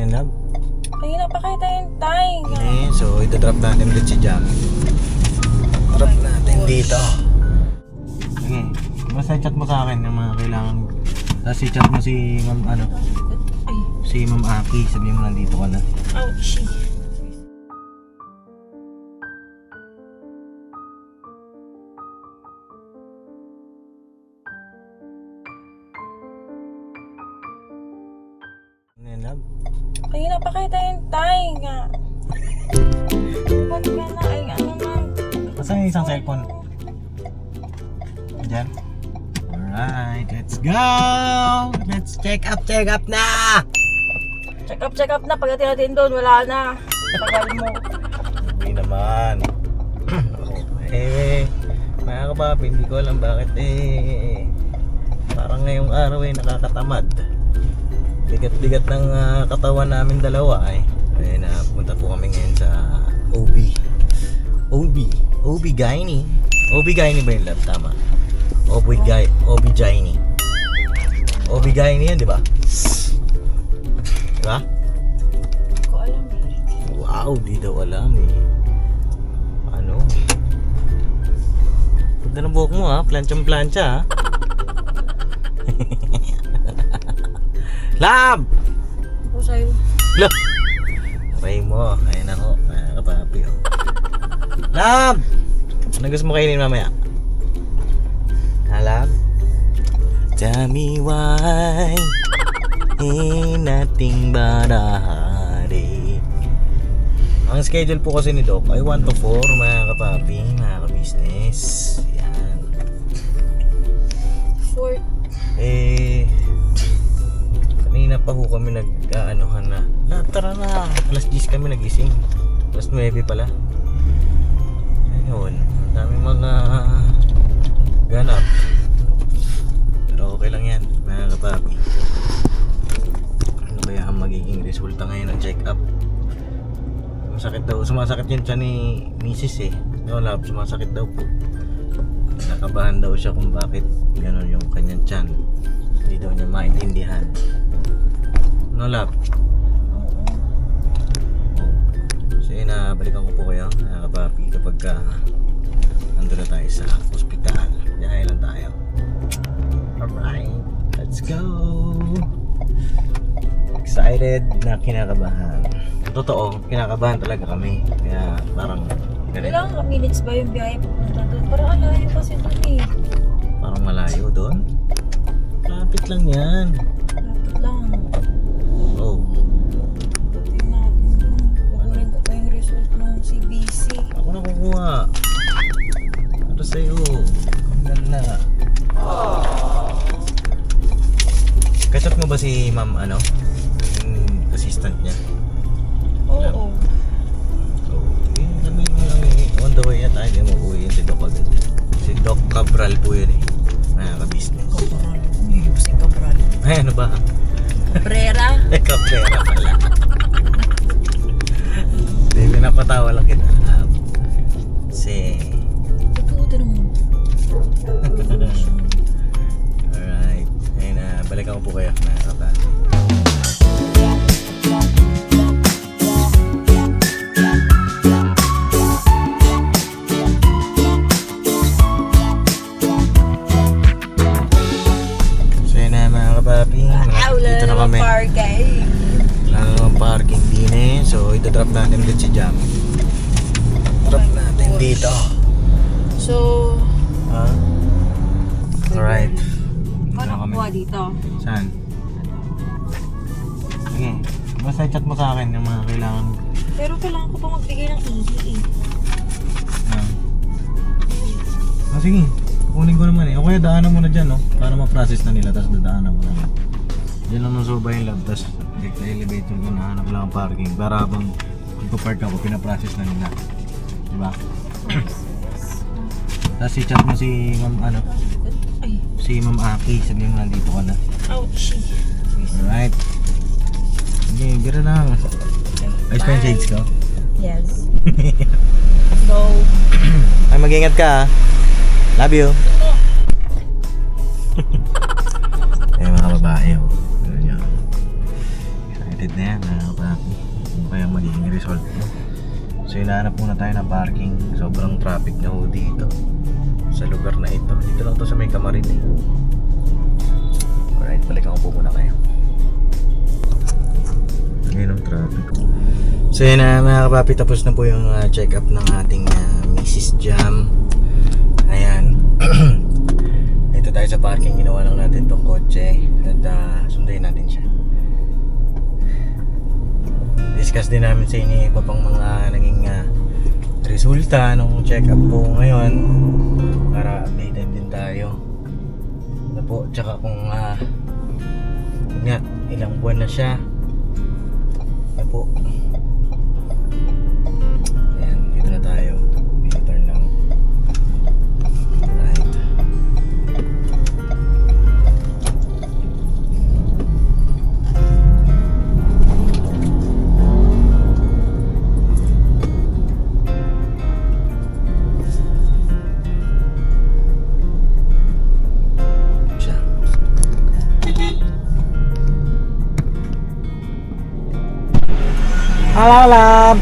Ayan, love. Kanina pa kayo tayo. Okay, so ito-drop natin ulit si Jam. Drop natin dito. Okay, basta chat mo sa akin yung mga kailangan. Tapos i-chat mo si Ma'am Ay, si Ma'am Aki. Sabihin mo nandito ka na. ouchie. Ayan, love. Kanina pa kayo tayo nga. Ba't ka na? Ay, ano man. Asan yung isang cellphone? Diyan. Alright, let's go! Let's check up na! Check up na. Pagdating natin doon, wala na. Tagal mo. Hindi naman. Mga kapapi, hindi ko alam bakit parang ngayong araw nakakatamad. Bigat-bigat ng katawan namin dalawa ayun na, punta po kami ngayon sa OB-GYN. OB-GYN ba yung lab? Tama. OB-GYN yan, di ba? Diba? Hindi ko alam eh. Wow, di daw alam ano? Ganda ng buhok mo planchang-plancha Lab! Ako sa'yo. Lab! Aray mo, ayun ako, mga kapapi Lab! Ano gusto mo kainin mamaya? Lab? Tell me why nothing but a heartache. Ang schedule po kasi ni Doc ay 1 to 4 mga kapapi, mga ka-business. Yan. 4. Kanina pa ho kami nag-aanohan na. Tara na. Alas 10 kami nagising. Alas 9 pala. Ayun. Ang daming mga ganap. Pero okay lang yan, mga kapapi. Ano kaya ang magiging resulta ngayon ng check-up? Sumasakit yun siya ni Mrs. No, love, sumasakit daw po. Nakabahan daw siya kung bakit gano'n yung kanyang tiyan. Hindi daw niya maintindihan. No, love? So yun, balikan ko po kayo, mga kapapi, kapag nandun na tayo sa ospital. Diyan lang tayo. Alright, let's go! Excited na kinakabahan. Totoo, kinakabahan talaga kami. Kaya parang ganito. Ilang minutes ba yung biyahe pupunta doon? Parang alayo kasi doon eh. Parang malayo doon. Lapit lang yan. Lapit lang. Oh, Pagdating natin doon, kukunin ko pa yung result ng CBC. ako na kukuha. Para sa'yo. Ang ganda. Kachat mo ba si Ma'am yung assistant niya? Oo. So, yun kami lang on the way na tayo. Hindi mo uwi yun si Doc agad. Si Doc Cabral po yun mga ka-business. Cabral. Hindi si Cabral. Ay, ano ba? Cabrera. Cabrera pala. Hindi, pinapatawa lang kita. Kasi Totoo din mo. alright. Ayun na, balikan ko po kayo mga kapatid. So yun na mga kapapi, dito na kami. Wala namang parking din so ito-drop natin ulit si Jam. Drop natin dito. So, Alright. paano kukuha dito? Saan? Sige, basta chat mo sa akin yung mga kailangan. Pero kailangan ko pa magbigay ng ihi eh. Sige, kunin ko naman O kaya daanan mo na dyan para ma-process na nila, tapos dadaanan mo na. Diyan lang nung soba yung lab, tapos direct na elevator ko, nahanap lang ang parking para habang ipapark ako, pinaprocess na nila. Diba? Tapos i-chat mo si Ma'am Ay, si Ma'am Aki, sabihin mo nandito ka na. ouchie. Alright. Sige, gira lang. Ayos pa yung shades ko? Yes. So, Ay, mag-ingat ka Love you. Ay, mga babae Ganun yun. hatid na yan, papi. Ano kaya magiging result mo? So hinahanap muna tayo ng parking. Sobrang traffic na ho dito sa lugar na ito. Dito lang to sa may Kamarin eh. Alright, balikan ko po muna kayo. Ngayon ang traffic. So yun na mga kapapi, tapos na po yung check-up ng ating Mrs. Jam. Ayan. Ito tayo sa parking, ginawa lang natin tong kotse at sundayin natin siya. Discuss din namin sa inyo iba pang mga naging resulta ng check-up po ngayon para updated din tayo. Ano po, tsaka kung nga, ilang buwan na siya. Ano po. Ayan, dito na tayo. Turn lang. Right. Siya. Hello, love!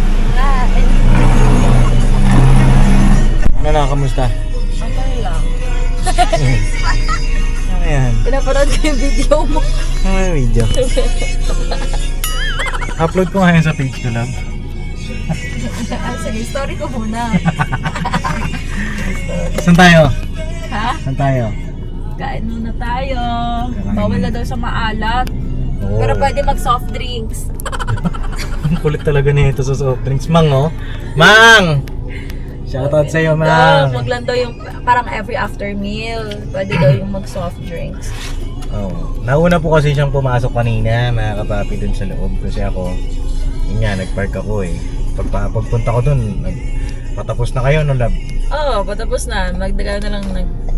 Ano na, kamusta? Okay lang. Ano yan? Pinapanood ko yung video mo. Ano yung video? Upload ko ngayon sa page ko lang. Sige, story ko muna. Saan tayo? Ha? Saan tayo? Kain muna tayo. Kakain Bawal muna. na daw sa maalat. Oo. Pero pwede mag soft drinks. Ang kulit talaga nito sa soft drinks. Mang, oh. Mang! Shoutout sa'yo, Mang. Wag lang daw yung parang every after meal. Pwede daw yung mag soft drinks. Oh. Nauna po kasi siyang pumasok kanina, mga kapapi, dun sa loob. Kasi ako, yun nga, nagpark ako eh. Pagpunta ko dun, patapos na kayo, no, love? Oo, patapos na. Magdaga na lang,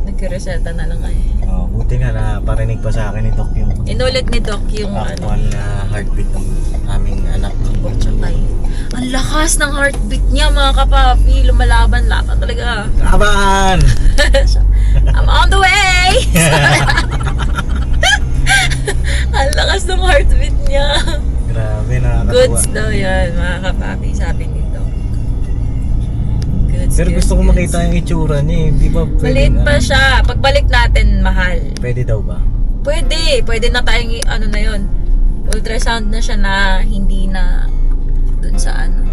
nagkireseta na lang ay. Oh, buti nga na parinig pa sa akin ni Doc yung Inulit ni Doc yung actual na heartbeat ng aming anak. Ay, ang lakas ng heartbeat niya mga kapapi. Lumalaban-laban talaga. Laban! I'm on the way! Ang lakas ng heartbeat niya. Grabe, nakakatuwa. Goods daw yan mga kapapi, sabi ni Doc. Goods, Pero goods, gusto ko goods. makita yung itsura niya eh. Di ba pwede? Maliit pa siya. Pagbalik natin, mahal. Pwede daw ba? Pwede. Pwede na tayong, ano na yun, ultrasound na siya na hindi na dun sa ano.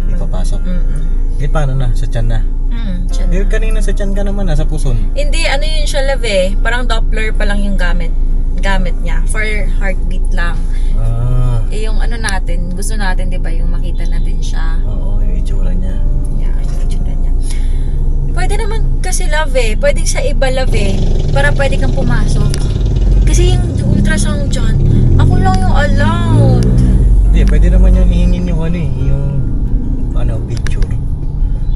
Di papasok. Mm-mm. Eh paano na? Sa tiyan na? Siya na. Eh kanina sa tiyan ka naman, nasa puson. Hindi, ano yun siya, love eh. Parang Doppler pa lang yung gamit niya. For heartbeat lang. Ah, Eh, yung ano natin, gusto natin, di ba, yung makita natin siya. oo, yung itsura niya. Yeah, yung itsura niya. Pwede naman kasi, love eh. Pwede sa iba, love eh. Para pwede kang pumasok. Kasi yung ultrasound dyan, ako lang yung allowed. Hindi, pwede naman yung hihingin yung ano eh, yung ano, picture.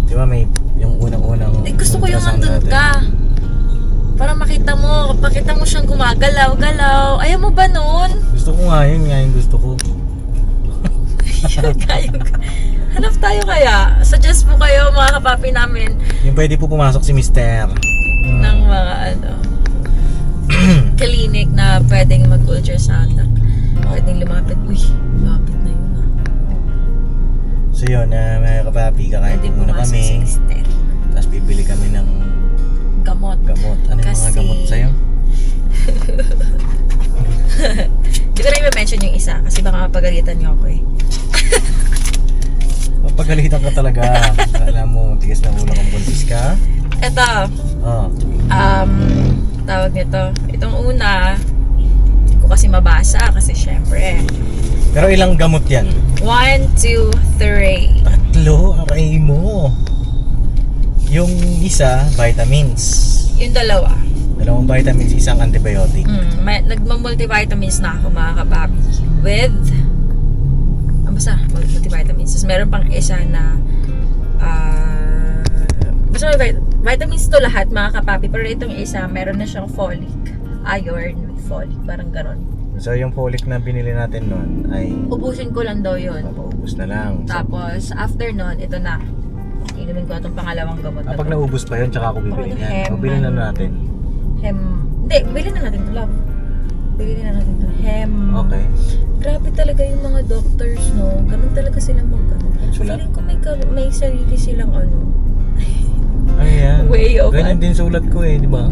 Di ba may yung unang-unang Eh, gusto ko yung ultrasound nandun natin. ka. Para makita mo siyang gumagalaw-galaw. Ayaw mo ba nun? Gusto ko nga yung gusto ko. Hanap tayo kaya. Suggest po kayo mga kapapi namin Yung pwede po pumasok si Mister. ng mga clinic na pwedeng mag-ultrasound. Pwedeng lumapit. Uy, lumapit na yun ah. So yun, mga kapapi, kakain Pwede po muna pumasok si kami. Mister. Tapos bibili kami ng Gamot. gamot. Ano yung mga Kasi- gamot sa'yo? Hindi ko na i-mention yung isa kasi baka mapagalitan niyo ako eh. Mapagalitan ka talaga. Alam mo, tigas na ulo kang buntis ka. Eto, Oh. tawag nito. Itong una, hindi ko kasi mabasa kasi syempre. Pero ilang gamot yan? 1, 2, 3. Tatlo, aray mo. Yung isa, vitamins. Yung dalawa. Dalawang vitamins, isang antibiotic. Nagmamultivitamins na ako mga kapapi. With, basta, multivitamins. Tapos meron pang isa na, basta may vitamins to lahat mga kapapi. Pero itong isa, meron na siyang folic. Iron with folic. Parang ganon. So yung folic na binili natin noon ay Ubusin ko lang daw yun. mapaubos na lang. So, Tapos, after nun, ito na. Inumin ko itong pangalawang gamot na pag to. naubos pa yun, tsaka ako bibili Oh, niyan. hem. O bilhin na natin. Hindi, bili na natin ito, love. Bili na natin ito. Hem. Okay. Grabe talaga yung mga doctors, no? Ganun talaga sila ano. Sulat? Feeling ko may sarili silang ano. Ayan. Way of Ganyan din sulat ko eh, di ba?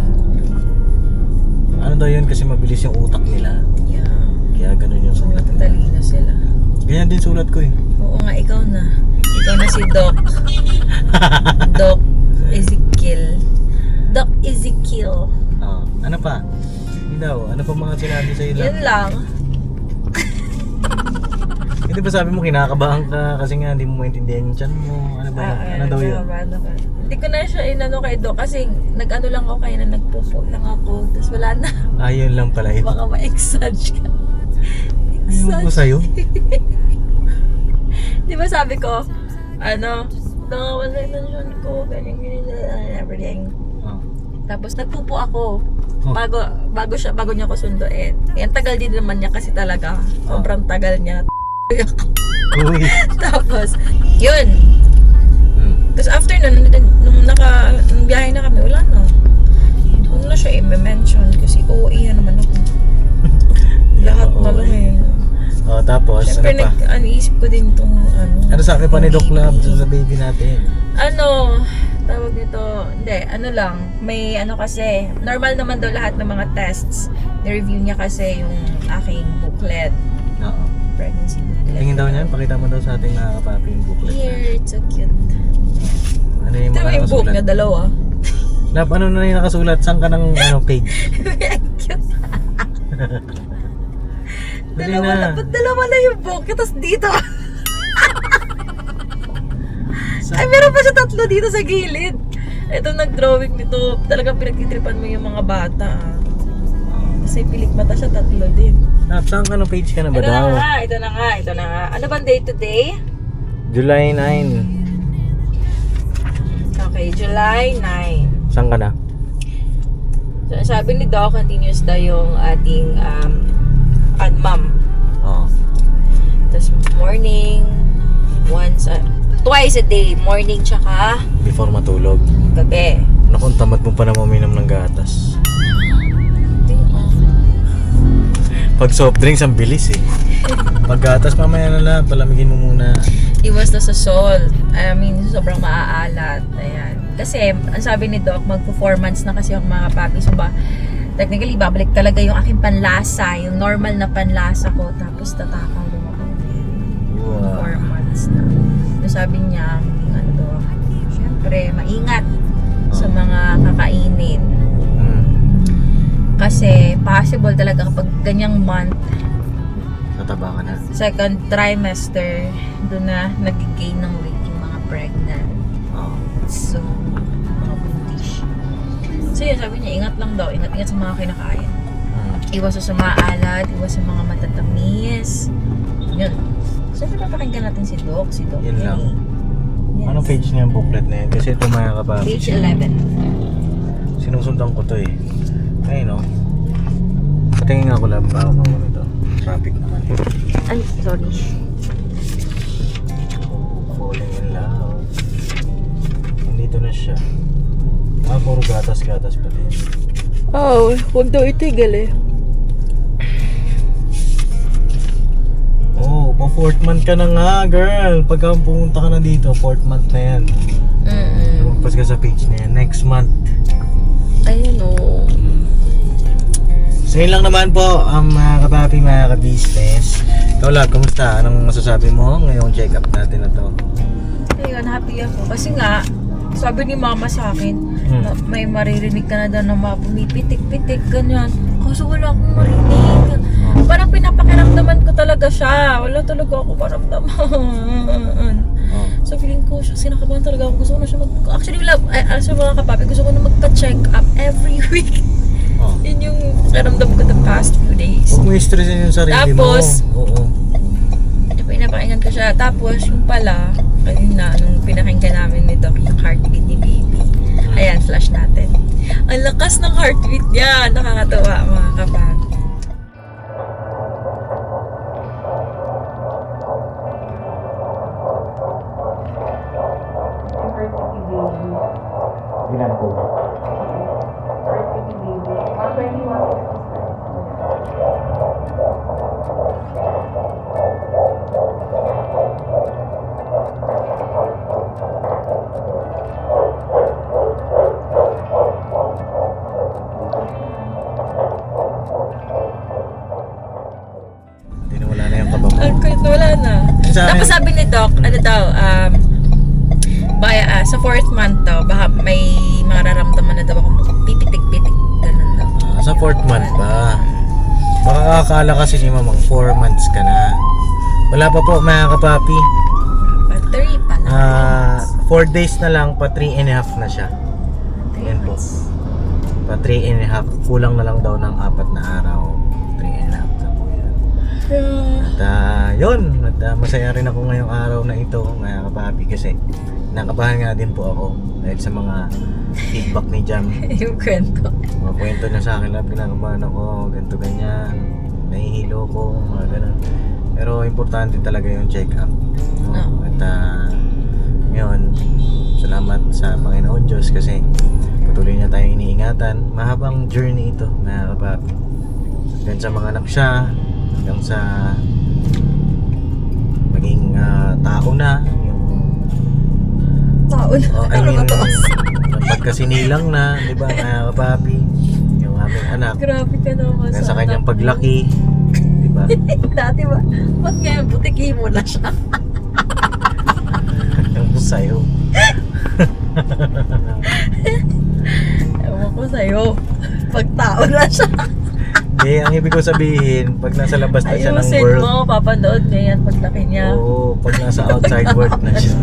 Ano daw yun kasi mabilis yung utak nila. Yeah. Kaya ganun yung sulat. Matatalino sila. Ganyan din sulat ko eh. Oo nga, ikaw na. Ikaw na si Doc. Doc Ezekiel. Doc Ezekiel. Oh, ano pa? Hindi daw. Ano pa mga sinabi sa ila? Yan lang. Hindi ba sabi mo kinakabahan ka kasi nga hindi mo maintindihan yung chan mo? Ano ba yun? Ano daw yun? Hindi ko na siya inano kay Doc kasi nag-ano lang ako kaya na nagpupo lang ako. Tapos wala na. Ayun lang pala yun. Baka ma-exage ka. Ayun ko sa'yo. Di ba sabi ko, ano, nakawala na siya ko, ganyan, everything. Oh. Tapos nagpupo ako. Oh. Bago niya ako sunduin. Yan, tagal din naman niya kasi talaga. Sobrang tagal niya. Uy. Tapos, yun. Hmm. Tapos after nun, nung biyahe na kami, wala na. Doon na siya i-mention kasi OA na naman ako. Lahat na lang eh. Oh, tapos Siyempre, ano pa? iniisip ko din itong ano. Ano sa akin pa ni Doc Lab baby. sa baby natin? Ano, tawag nito, hindi, ano lang, may ano kasi, normal naman daw lahat ng mga tests. Na-review niya kasi yung aking booklet, Oo. pregnancy booklet. Tingin daw niyan, pakita mo daw sa ating mga kapapi yung booklet. Here, it's so cute. Ano yung Ito mga yung book nakasulat? niya, dalawa. Lab, ano na yung nakasulat? Saan ka ng ano, page? Cute. Dali Dalawa na. na, ba't dalawa na yung book? Tapos dito. Ay, meron pa siya tatlo dito sa gilid. Ito nag-drawing nito. Talagang pinagtitripan mo yung mga bata. Kasi pilik mata siya, tatlo din. Lab, saan ka ng page ka na ba Ito na daw? nga, ito na nga, ito na nga. Ano bang day today? July 9. Okay, July 9. Saan ka na? So, sabi ni Doc, continuous daw yung ating AdMam. Oo. Tapos morning, twice a day, morning tsaka Before matulog. gabi. Naku, ang tamad mo pa na uminom ng gatas. Pag soft drinks, ang bilis eh. Pag gatas, mamaya na lang, palamigin mo muna. Iwas na sa salt. I mean, sobrang maaalat. Ayan. Kasi, ang sabi ni Doc, mag-4 months na kasi yung mga papi. So ba, technically, babalik talaga yung aking panlasa, yung normal na panlasa ko. Tapos, tatakaw daw ako. Wow. 4 months na. So, sabi niya, ano to, syempre, maingat sa mga kakainin. Hmm. Kasi, possible talaga kapag ganyang month, Tataba ka na. second trimester, doon na nag-gain ng weight yung mga pregnant. Oo. So, mga buntis. So yun, sabi niya, ingat lang daw. Ingat sa mga kinakain. Hmm. Iwas sa maalat, iwas sa mga matatamis. Yun. So, papakinggan natin si Doc. Si Doc. Yun lang. Yes. Anong page niya yung booklet na yun? Kasi ito mga kapapi. Page 11. Sinusundan ko to eh. Ayun o. Patingin nga ko lang ba ako ito. Traffic naman. Ay, sorry. Falling in love. Nandito na siya. Puro gatas-gatas pa din. Oh, huwag daw itigil eh. Oh, pa 4th month ka na nga, girl. Pagka pumunta ka na dito, 4th month na yan. Lumagpas ka sa page na yan. Next month. Ayun o. So yun lang naman po ang mga kapapi, mga ka-business. Ikaw lang, kumusta? Anong masasabi mo ngayong check-up natin na to? Ayun, happy ako. Kasi nga, sabi ni mama sa akin, na may maririnig ka na daw na mga pumipitik-pitik, ganyan. Kaso wala akong marinig. Parang pinapakiramdaman ko talaga siya. Wala talaga ako maramdaman. Oh. So feeling ko, siya sinakabahan talaga ako. Gusto ko na siya actually, sa mga kapapi, gusto ko na magpa-check up every week. Oh. Yun yung naramdam ko the past few days. Huwag mo i-stressin yung sarili Tapos, mo. Oo. Pinapakinggan ko siya. Tapos, yung pala, kanina, nung pinakinggan namin ni Doc, yung heartbeat ni baby. Ayan, flash natin. Ang lakas ng heartbeat niya. Nakakatawa, mga kapag. Ilan po? Ang kulit, wala na. Sa akin- Tapos sabi ni Doc, ano daw, sa 4th month daw, baka may mararamdaman na daw akong pipitik-pitik. Ganun daw. Sa 4th month pa. Baka akala kasi ni mamang 4 months ka na. Wala pa po mga kapapi. Pa 3 pa na. 4 days na lang, pa 3.5 na siya. Yan po. Pa 3.5. Kulang na lang daw ng 4 na araw. 3.5 na po yan. At yun, masaya rin ako ngayong araw na ito mga kapapi kasi nakabahan nga din po ako dahil sa mga feedback ni Jam. Yung kwento. Mga kwento niya sa akin na pinakabahan ako, ganito ganyan, nahihilo ko, mga ganun. Pero importante talaga yung check-up. No? Oh. At yun, salamat sa Panginoon Diyos kasi patuloy niya tayong iniingatan. Mahabang journey ito mga kapapi. Hanggang sa mga anak siya, hanggang sa maging tao na, Taon. I mean, pagkasinilang na, di ba, mga kapapi, yung aming anak, Grabe ka naman hanggang sa kanyang paglaki, di ba? Dati ba? Ba't ngayon butiki mo na siya? Yung sa'yo. Ewan ko sa'yo. Pag tao na siya. Ang ibig ko sabihin, pag nasa labas na siya ng Ayusin world, mo, papanood niya yan paglaki niya. oo, pag nasa outside world na siya.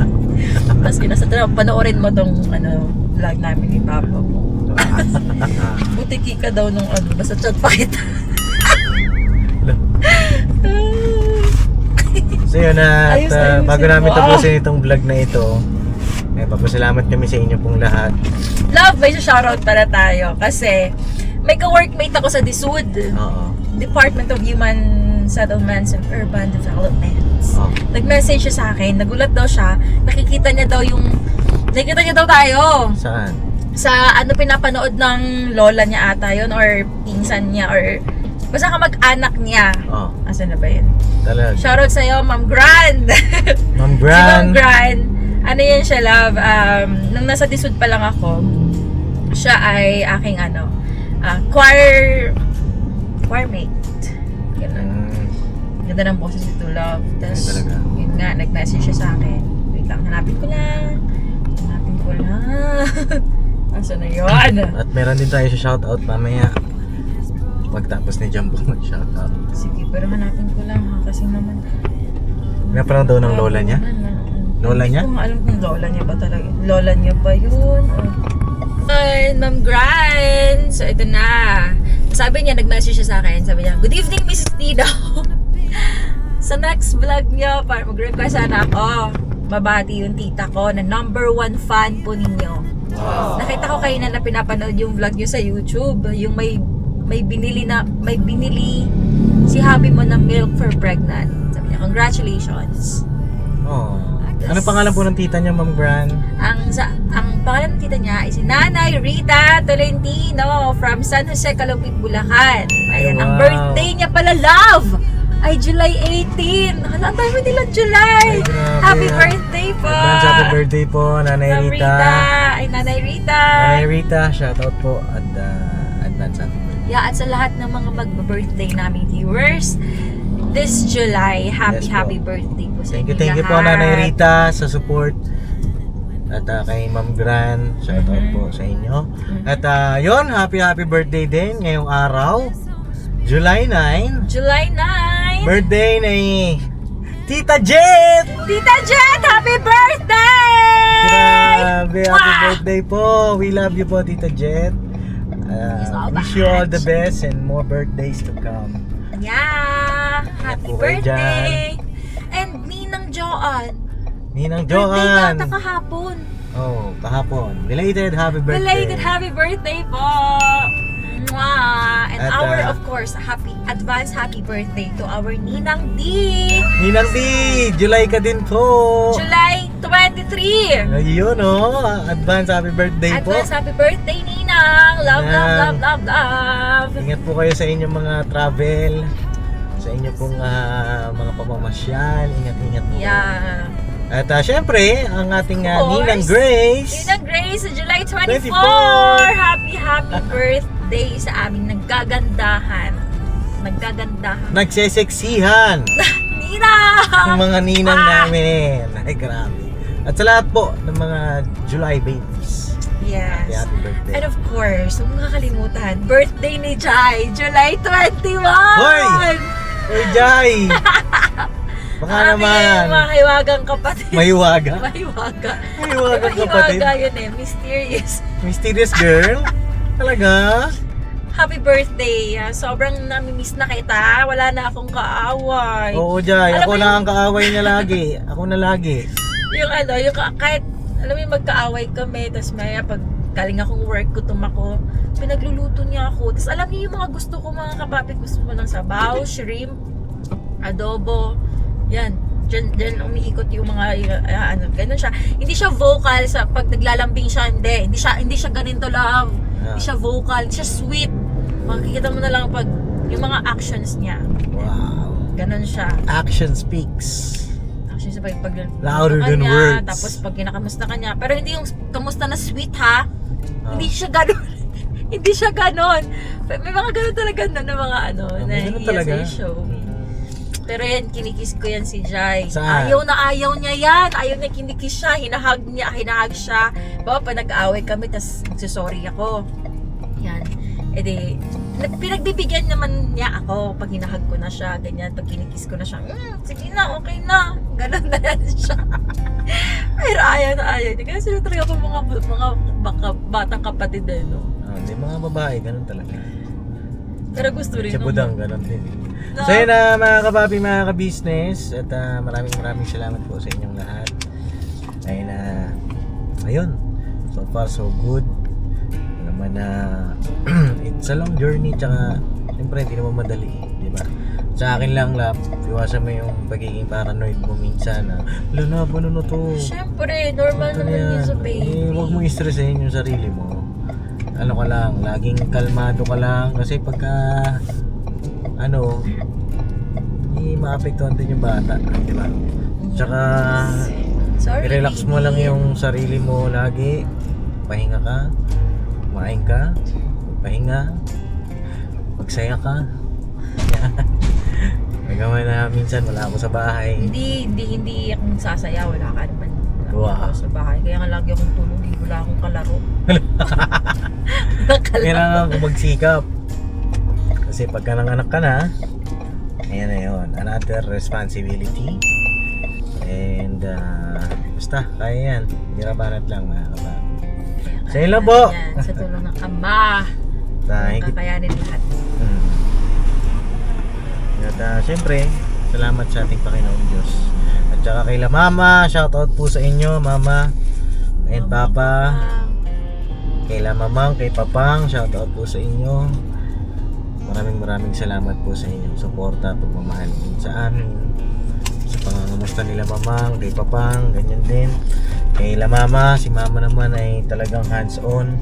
Tapos panoorin mo tong vlog namin ni Papa mo. Butiki ka daw nung basta chat pa kita. So yun at Ayusin bago mo. namin tapusin itong vlog na ito, papasalamat kami sa inyo pong lahat. Love, may shoutout para tayo. Kasi may ka-workmate ako sa DSUD. Oo. Department of Human Settlements and Urban Development. Oh. Nag-message siya sa akin, nagulat daw siya, nakikita niya daw tayo Saan? sa pinapanood ng lola niya ata yun or pinsan niya or basta kamag-anak niya. Oh, Asan na ba yun? talaga. Shoutout sa'yo, Ma'am Grand! Ma'am Si Ma'am Gran. Grand, ano yun siya, love, nung nasa Disud pa lang ako, siya ay aking choirmate. Ganun. Ganda ng boses ito, love. Tapos, Ay, talaga. yun nga, nag-message siya sa akin. Wait lang, hanapin ko lang. Asa na yun? At meron din tayo sa shoutout mamaya. Pagtapos ni Jumbo mag-shoutout. Sige, pero hanapin ko lang ha, kasi naman. Pinaparang daw ng lola niya? Lola niya? Hindi ko nga alam kung lola niya ba talaga. Lola niya ba yun? Ay, Ma'am Gran! So, ito na. Sabi niya, nag-message siya sa akin. Sabi niya, good evening, Mrs. Tino. Sa next vlog niyo, para mag-request sana ako, babati yung tita ko na #1 fan po ninyo. Nakita ko kayo na pinapanood yung vlog niyo sa YouTube. Yung may binili si hubby mo na milk for pregnant. Sabi niya, congratulations. Oh. Ano pangalan po ng tita niya, Ma'am Gran? Ang pangalan ng tita niya ay si Nanay Rita Tolentino from San Jose, Calupit, Bulacan. Ayan, ang Wow. birthday niya pala, love! Ay July 18. Hala, ang dami nila July. Ay, grabe, Happy ah. birthday po. Advance happy birthday po, Nanay Ma'am Rita. Ay, Nanay Rita. Nanay Rita, shoutout po at advance happy birthday. Yeah, at sa lahat ng mga mag-birthday naming viewers, this July, Yes po. happy birthday po sa Thank you inyo po lahat. Nanay Rita sa support. At kay Ma'am Gran, shoutout po sa inyo. At yun, happy birthday din ngayong araw. July 9. July 9. Birthday ni Tita Jet! Tita Jet, happy birthday! Grabe, happy Mwah! birthday po. We love you po, Tita Jet. so Wish you all the much. best and more birthdays to come. Yeah! Happy po kayo birthday! And Ninang Joan. Ninang Birthday Joan! yata kahapon. Oh, kahapon. Belated happy birthday. Belated happy birthday po! Mwah! And At, our, of course, advance happy birthday to our Ninang D! Ninang D! July ka din po! July 23! Ayun oh, advance happy birthday Advance po. happy birthday, Ninang! Love, Yan. love, love, love, love! Ingat po kayo sa inyong mga travel, sa inyong pong mga pamamasyal. Ingat-ingat po. Yeah. At syempre, ang ating Of course. Ninang Grace. Ninang Grace, July 24! 24. Happy birthday sa aming naggagandahan. Nagseseksihan. ninang! Yung mga ninang namin. Ay, grabe. At sa lahat po ng mga July babies. Yes. Happy birthday. And of course, huwag mong kakalimutan, birthday ni Jai, July 21! Hoy! Uy, Jai! Baka naman. Mahiwagang kapatid. Mahiwaga? Mahiwaga. Mahiwagang kapatid. Mahiwaga yun eh, mysterious. Mysterious girl? Talaga? Happy birthday. Sobrang namimiss na kita. Wala na akong kaaway. Oo, Jai. Alam Ako mo na yung- ang kaaway niya lagi. Ako na lagi. Kahit, alam mo yung magkaaway kami, tapos maya pag galing akong work ko, tumako, pinagluluto niya ako. Tapos alam niyo yung mga gusto ko, mga kapapit, gusto ko ng sabaw, shrimp, adobo, yan. Diyan umiikot yung mga, ganun siya. Hindi siya vocal sa pag naglalambing siya, hindi siya ganito love. Hindi siya vocal, hindi siya sweet. Makikita mo na lang pag, yung mga actions niya. Wow. Ganun siya. Action speaks. Actually, sa pag Louder than kanya, words. tapos pag kinakamusta ka niya, pero hindi yung kamusta na sweet ha, hindi siya ganun. Hindi siya ganun. May mga ganun talaga na mga na May ganun talaga. sa show. Pero yan, kinikis ko yan si Jai. Saan? Ayaw niya yan. Ayaw niya kinikis siya. Hinahag siya. Baka pa nag-aaway kami, tas magsasorry ako. Yan. E di, pinagbibigyan naman niya ako pag hinahag ko na siya, ganyan, pag kinikis ko na siya, sige na, okay na. Ganun na yan siya. Pero ayaw niya. Kaya sila talaga ako mga batang kapatid eh, no? Hindi, mga babae, ganun talaga. Pero gusto rin Sa budang, ganun din. No? So yun na mga kapapi, mga ka-business. At maraming salamat po sa inyong lahat. Ay na, ayun. So far, so good. Naman na, it's a long journey. Tsaka, siyempre, hindi naman madali. Di ba? Sa akin lang, lap, iwasan mo yung pagiging paranoid mo minsan na, wala na, paano na to? Siyempre, normal Ito naman yun sa baby. Huwag mo i-stressin yung sarili mo. Ano ka lang, laging kalmado ka lang. Kasi pagka, maapektuhan din yung bata. Di ba? Tsaka, Sorry, i-relax mo baby. lang yung sarili mo lagi. Pahinga ka. Kumain ka. Pahinga. Magsaya ka. Nagawa na minsan wala ako sa bahay. Hindi akong sasaya, wala ka naman. Wow. Ako sa bahay. Kaya nga lagi akong tulog, wala akong kalaro. Kailangan ko magsikap. Kasi pagka nanganak ka na, ayan na yun. Another responsibility. And basta, kaya yan. Hirapanat lang mga kapatid. Sa inyo lang po. Yan, sa tulong ng ama. Higit. Kakayanin lahat. At syempre, salamat sa ating Panginoong Diyos. At saka kay La Mama, shoutout po sa inyo, Mama and Papa. Kay La Mamang, kay Papang, shoutout po sa inyo. Maraming salamat po sa inyong suporta, pagmamahal din sa amin. Sa pangangamusta nila Mamang, kay Papang, ganyan din. Kay La Mama, si Mama naman ay talagang hands-on.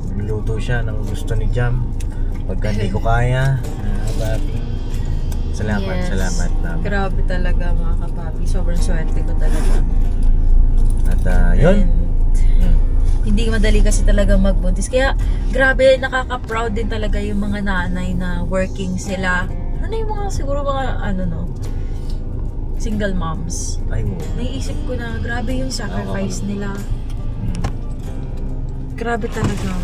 Nagluluto siya ng gusto ni Jam. Pagka hindi ko kaya, papi. Salamat, Yes. salamat naman. Grabe talaga mga kapapi. Sobrang swerte ko talaga. At yun. And, hindi madali kasi talaga magbuntis. Kaya grabe, nakaka-proud din talaga yung mga nanay na working sila. Ano yung mga siguro mga single moms. Ay, mo. Naiisip ko na grabe yung sacrifice nila. Grabe talaga.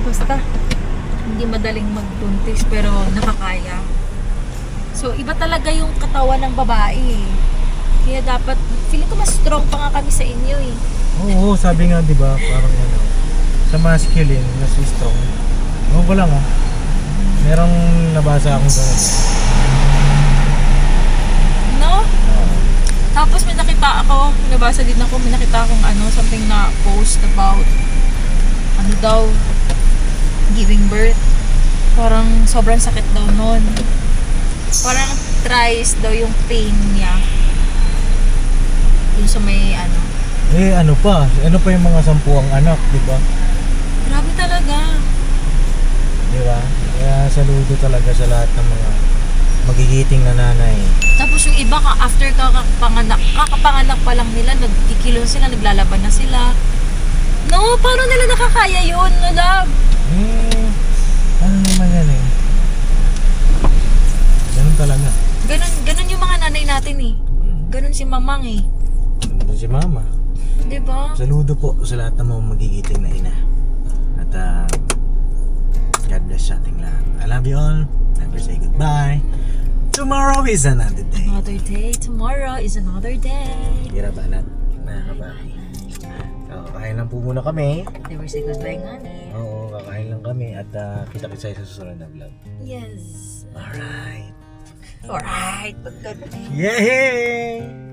Basta hindi madaling magbuntis pero nakakaya. So iba talaga yung katawan ng babae. Kaya dapat, feeling ko mas strong pa nga kami sa inyo eh. Oo, sabi nga 'di ba, parang sa masculine, mas strong. Ewan ko lang merong nabasa akong ganun. No? Tapos may nakita ako, nabasa din ako, may nakita akong something na post about daw giving birth. Parang sobrang sakit daw nun. Parang thrice daw yung pain niya. Yung sa may Ano pa yung mga 10 anak, 'di ba? Grabe talaga. 'Di ba? Kaya saludo talaga sa lahat ng mga magigiting na nanay. Tapos yung iba after kakapanganak pa lang nila, nagkikilo sila, naglalaban na sila. No, paano nila nakakaya yun, no love? Ano naman yan ganun talaga. si Mamang eh. Nandun si Mama. Diba? Saludo po sa lahat ng mga magigiting na ina. At God bless sa ating lahat. I love you all. Never say goodbye. Tomorrow is another day. Another day. Tomorrow is another day. Tira banat. Nakakabati. Kakain lang po muna kami. Never say goodbye nga eh. Oo, kakain lang kami. At kita-kita sa susunod na vlog. Yes. Alright. Alright. Yay!